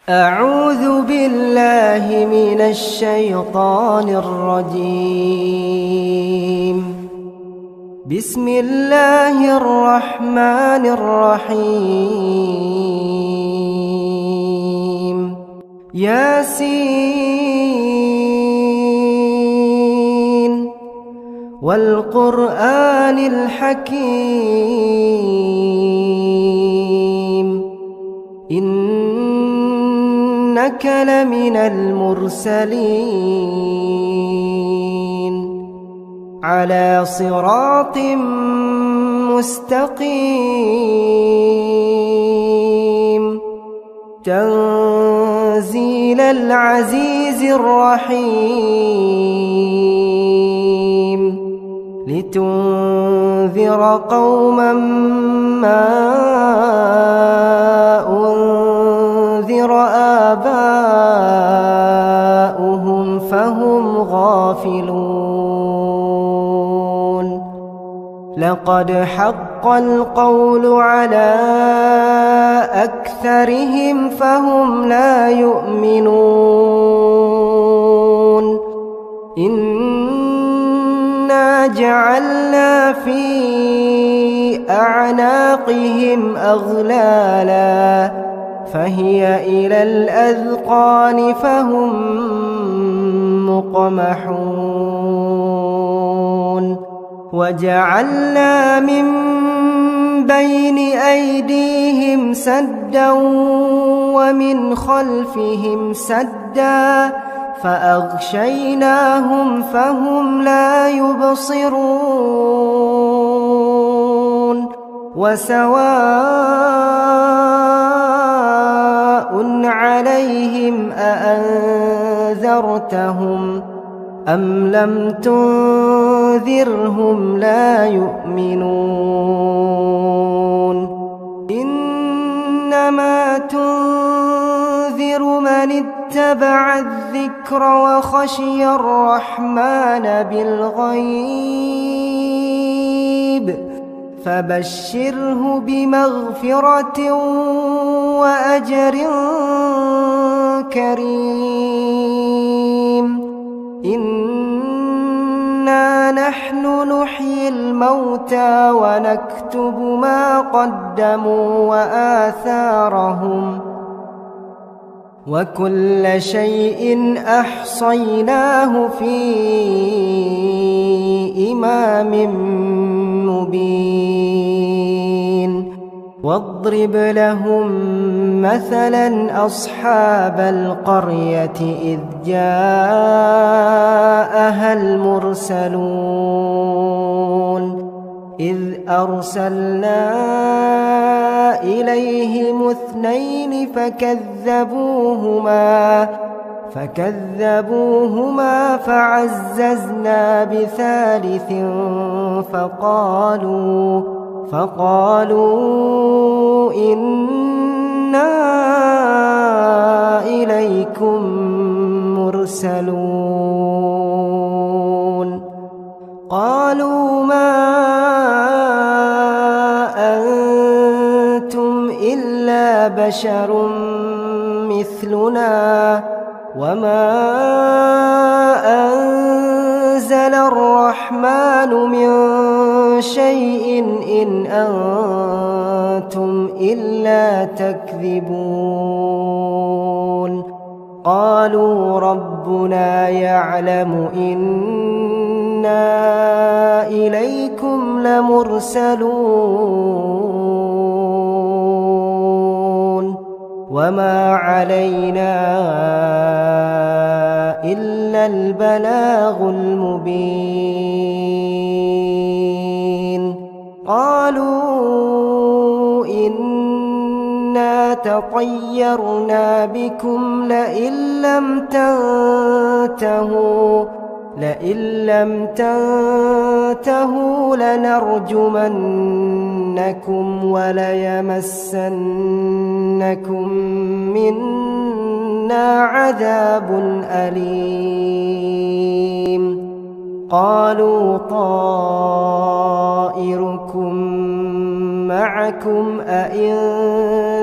أعوذ بالله من الشيطان الرجيم. بسم الله الرحمن الرحيم. ياسين والقرآن الحكيم إنك لمن المرسلين على صراط مستقيم تنزيل العزيز الرحيم لتنذر قوما ما أنذر آباؤهم فهم غافلون. لقد حق القول على أكثرهم فهم لا يؤمنون. إنا جعلنا في أعناقهم أغلالا فهي إلى الأذقان فهم مقمحون. وجعلنا من بين أيديهم سدا ومن خلفهم سدا فأغشيناهم فهم لا يبصرون. وسواء عليهم أأنذرتهم أم لم تنذرهم لا يؤمنون. إنما تنذر من اتبع الذكر وخشي الرحمن بالغيب فبشره بمغفرة وأجر كريم. إنا نحن نحيي الموتى ونكتب ما قدموا وآثارهم وكل شيء أحصيناه في إمام مبين. واضرب لهم مثلا أصحاب القرية إذ جاءها المرسلون إذ أرسلنا إليهم اثنين فكذبوهما فعززنا بثالث فقالوا إنا إليكم مرسلون. قالوا ما أنتم إلا بشر مثلنا وما أنزل الرحمن من شيء إن أنتم إلا تكذبون. قالوا ربنا يعلم إنا إليكم لمرسلون وما علينا إلا البلاغ المبين. قالوا إنا تطيرنا بكم لئن لم تنتهوا لنرجمنكم وليمسنكم منا عذاب أليم. قالوا طائركم معكم أئن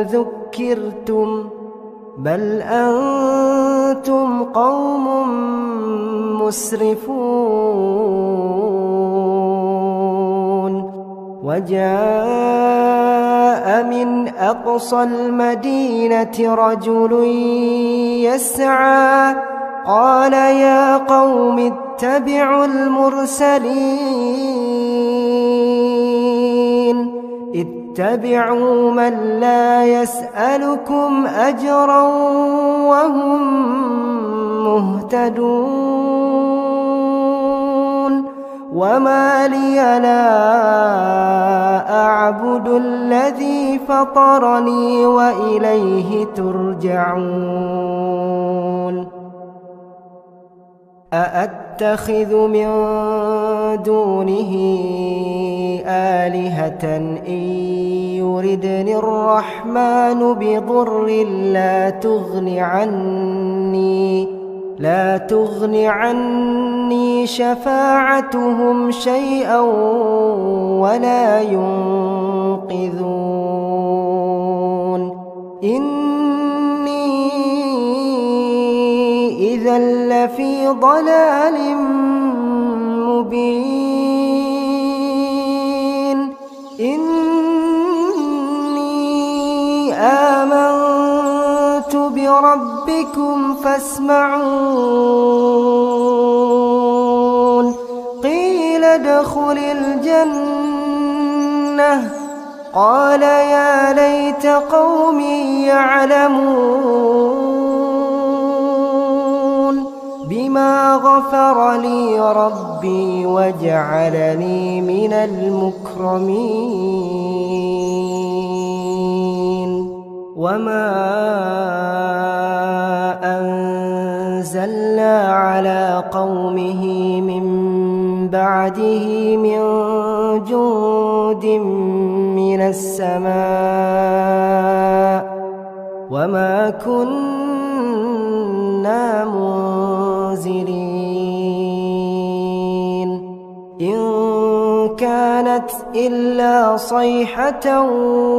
ذكرتم بل أنتم قوم مسرفون وجاء من أقصى المدينة رجل يسعى قال يا قوم اتبعوا المرسلين اتبعوا من لا يسألكم أجرا وهم مهتدون وما لي لا أعبد الذي فطرني وإليه ترجعون أأتخذ من دونه آلهة إن يردني الرحمن بضر لا تغن عني شفاعتهم شيئا ولا ينقذون إني إذا لفي ضلال مبين إني آمنت بربكم فاسمعون قيل ادخل الجنة قال يا ليت قومي يعلمون بما غفر لي ربي وجعلني من المكرمين وما أنزلنا على قومه من بعده من جند من السماء وما كنا منزلين إن كانت إلا صيحة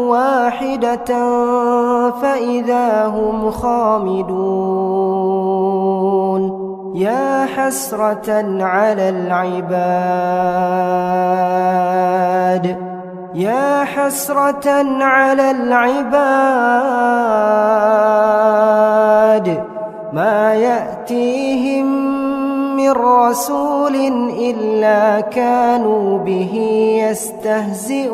واحدة فإذا هم خامدون يا حسرة على العباد ما يأتيهم من رسول إلا كانوا به يستهزئون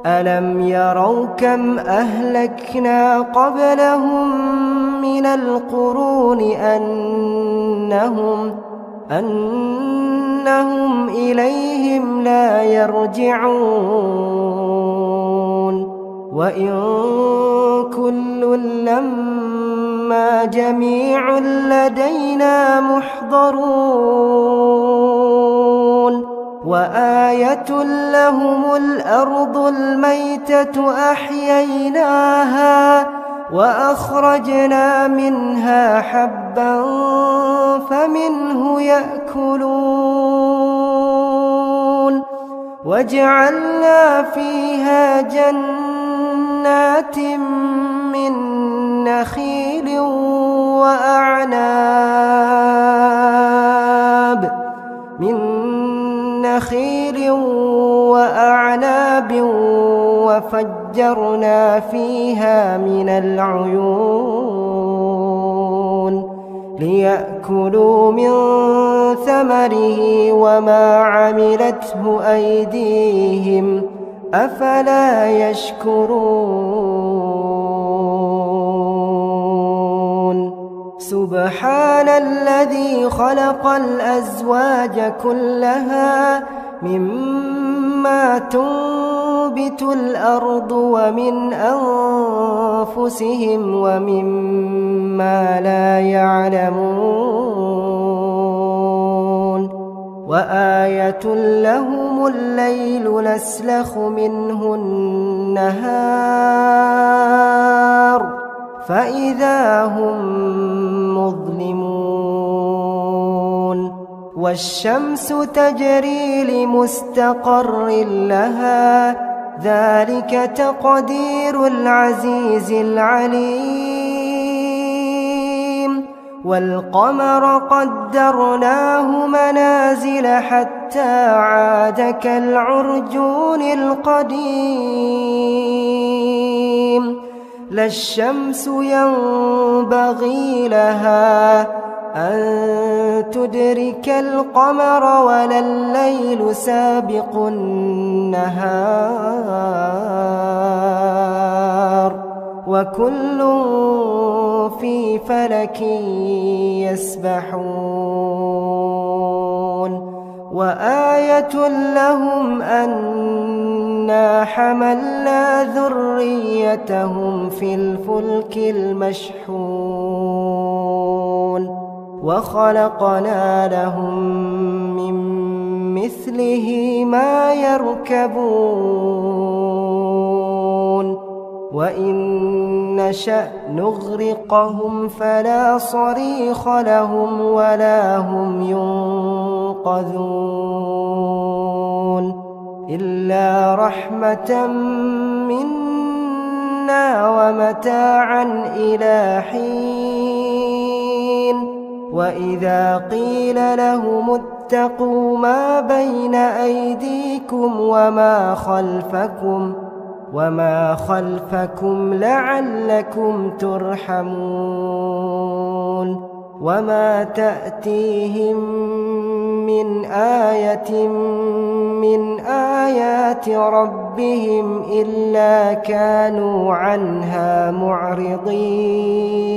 ألم يروا كم أهلكنا قبلهم من القرون أنهم إليهم لا يرجعون وإن كل لما جميع لدينا محضرون وآية لهم الأرض الميتة أحييناها وأخرجنا منها حبا فمنه يأكلون وجعلنا فيها جنات من نخيل وأعناب وفجرنا فيها من العيون ليأكلوا من ثمره وما عملته أيديهم أفلا يشكرون سبحان الذي خلق الأزواج كلها مما تنبت الأرض ومن أنفسهم ومما لا يعلمون وآية لهم الليل نسلخ منه النهار فإذا هم مظلمون والشمس تجري لمستقر لها ذلك تقدير العزيز العليم والقمر قدرناه منازل حتى عاد كالعرجون القديم لا الشمس ينبغي لها أن تدرك القمر ولا الليل سابق النهار وكل في فلك يسبحون وآية لهم أنا حملنا ذريتهم في الفلك المشحون وخلقنا لهم من مثله ما يركبون وإن نشأ نغرقهم فلا صريخ لهم ولا هم ينقذون إلا رحمة منا ومتاعا إلى حين وإذا قيل لهم اتقوا ما بين أيديكم وما خلفكم لعلكم ترحمون وما تأتيهم من آية من آيات ربهم إلا كانوا عنها معرضين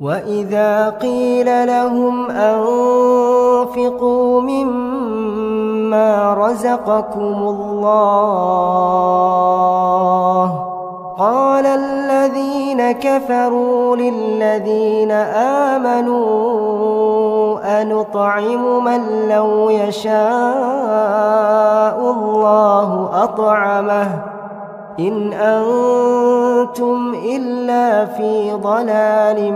وإذا قيل لهم أنفقوا مما رزقكم الله قال الذين كفروا للذين آمنوا أنطعم من لو يشاء الله أطعمه إن أنتم إلا في ضلال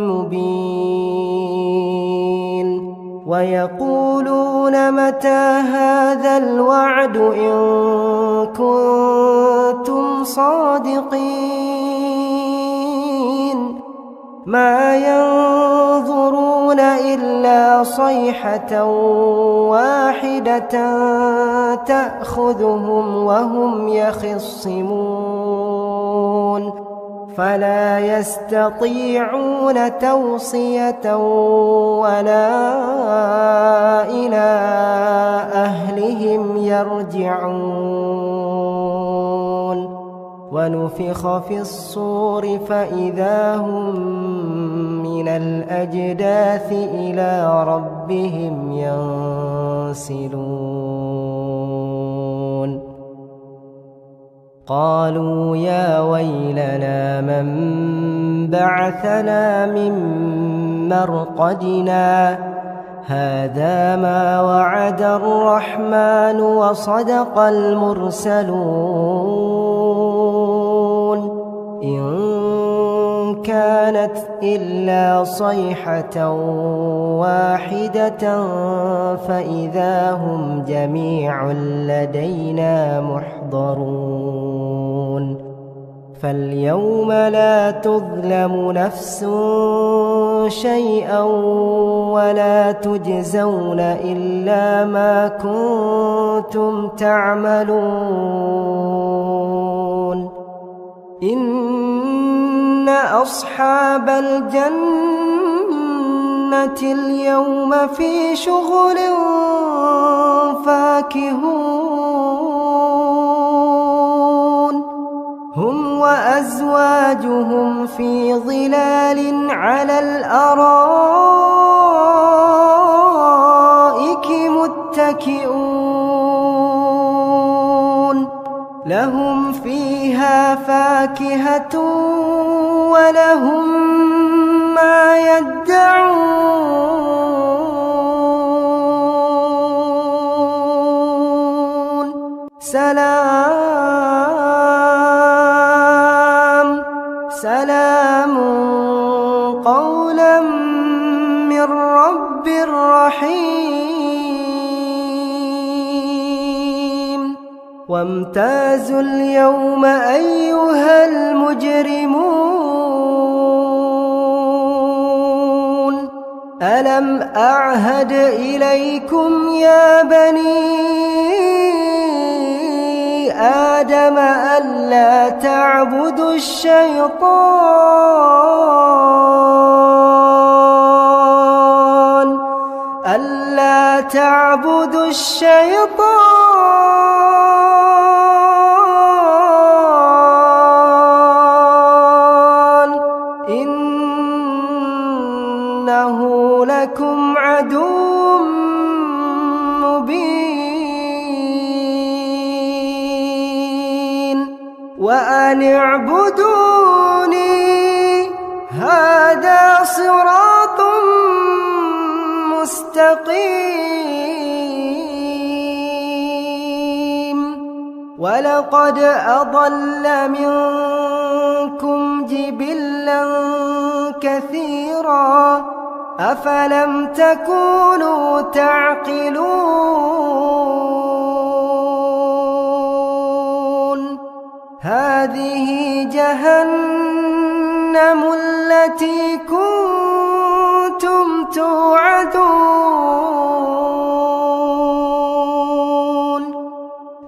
مبين ويقولون متى هذا الوعد إن كنتم صادقين ما ينظرون إلا صيحة واحدة تأخذهم وهم يخصمون فلا يستطيعون توصية ولا إلى أهلهم يرجعون ونفخ في الصور فإذا هم من الأجداث إلى ربهم ينسلون قالوا يا ويلنا من بعثنا من مرقدنا هذا ما وعد الرحمن وصدق المرسلون إن كانت إلا صيحة واحدة فإذا هم جميع لدينا محضرون فاليوم لا تظلم نفس شيئا ولا تجزون إلا ما كنتم تعملون إن أصحاب الجنة اليوم في شغل فاكهون هم وأزواجهم في ظلال على الأرائك متكئون لهم فيها فاكهة ولهم ما يدعون سلام قولا من رب رحيم وامتازوا اليوم أيها المجرمون ألم أعهد إليكم يا بني آدم ألا تعبدوا الشيطان ألا تعبدوا الشيطان إنه لكم عدو مبين وأن اعبدوني هذا صراط مستقيم ولقد أضل منكم جبلا كثيرا أفلم تكونوا تعقلون هذه جهنم التي كنتم توعدون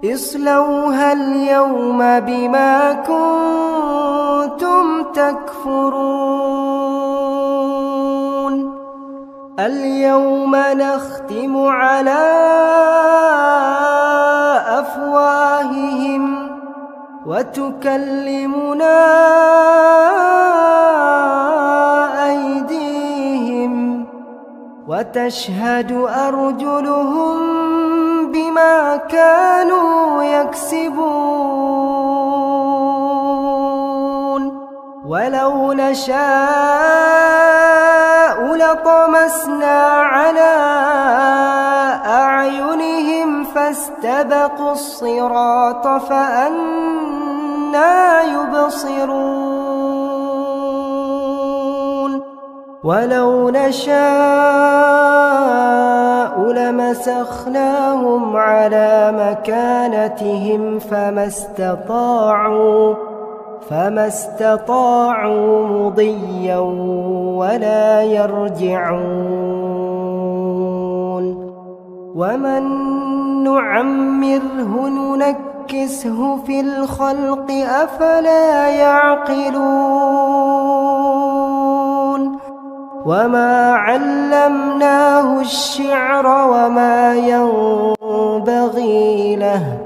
اصلوها اليوم بما كنتم تكفرون اليوم نختم على أفواههم وتكلمنا أيديهم وتشهد أرجلهم بما كانوا يكسبون ولو نشاء لطمسنا على أعينهم فاستبقوا الصراط فأنى يبصرون ولو نشاء لمسخناهم على مكانتهم فما استطاعوا مضيا ولا يرجعون ومن نعمره ننكسه في الخلق أفلا يعقلون وما علمناه الشعر وما ينبغي له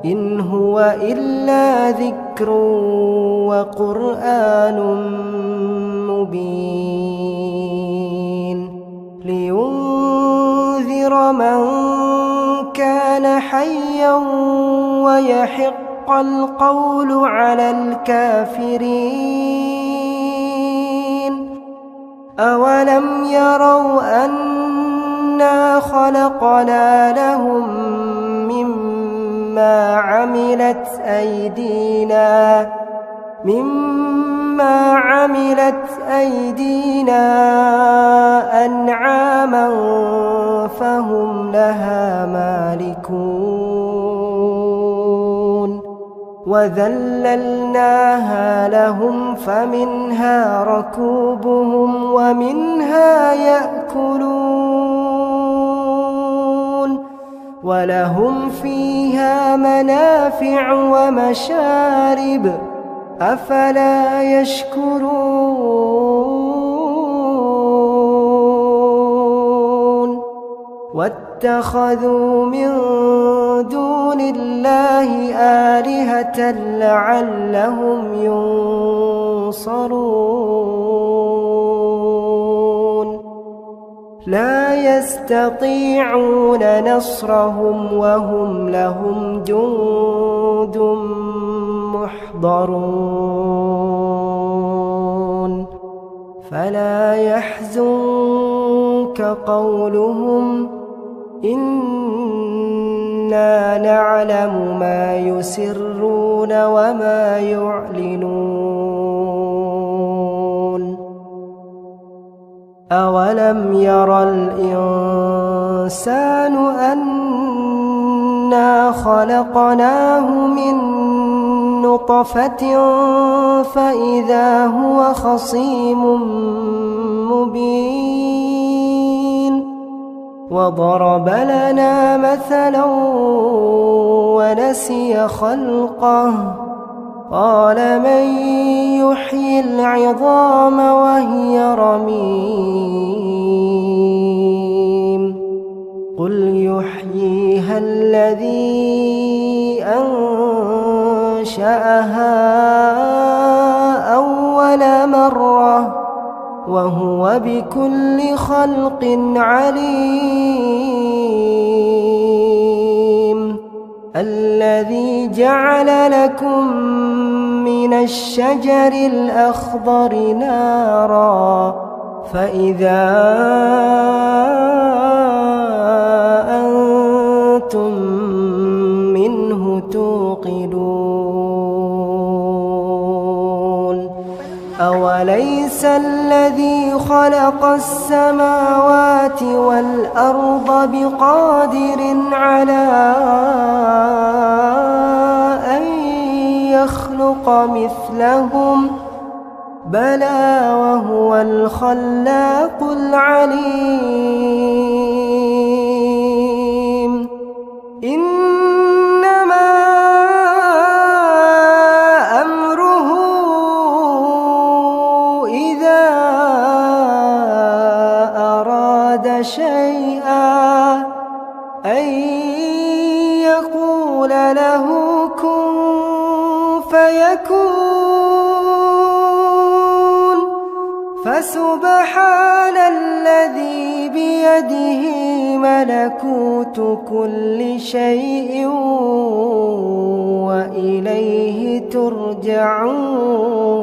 إن هو إلا ذكر وقرآن مبين لينذر من كان حيا ويحق القول على الكافرين أولم يروا أنا خلقنا لهم مما عملت أيدينا أنعاما فهم لها مالكون وذللناها لهم فمنها ركوبهم ومنها يأكلون ولهم فيها منافع ومشارب أفلا يشكرون واتخذوا من دون الله آلهة لعلهم ينصرون لا يستطيعون نصرهم وهم لهم جند محضرون فلا يحزنك قولهم إنا نعلم ما يسرون وما يعلنون أولم ير الإنسان أنا إنا خلقناه من نطفة فإذا هو خصيم مبين وضرب لنا مثلا ونسي خلقه قال من يحيي العظام وهي رميم قل يحييها الذي أنشأها أول مرة وهو بكل خلق عليم الذي جعل لكم من الشجر الأخضر نارا فإذا أنتم منه توقدون أوليس الذي خلق السماوات والأرض بقادر على أن يخلق مثلهم بلى وهو الخلاق العليم إنما أمره إذا أراد شيئا أن يقول له كن فيكون فسبحان الذي بيده ملكوت كل شيء وإليه ترجعون.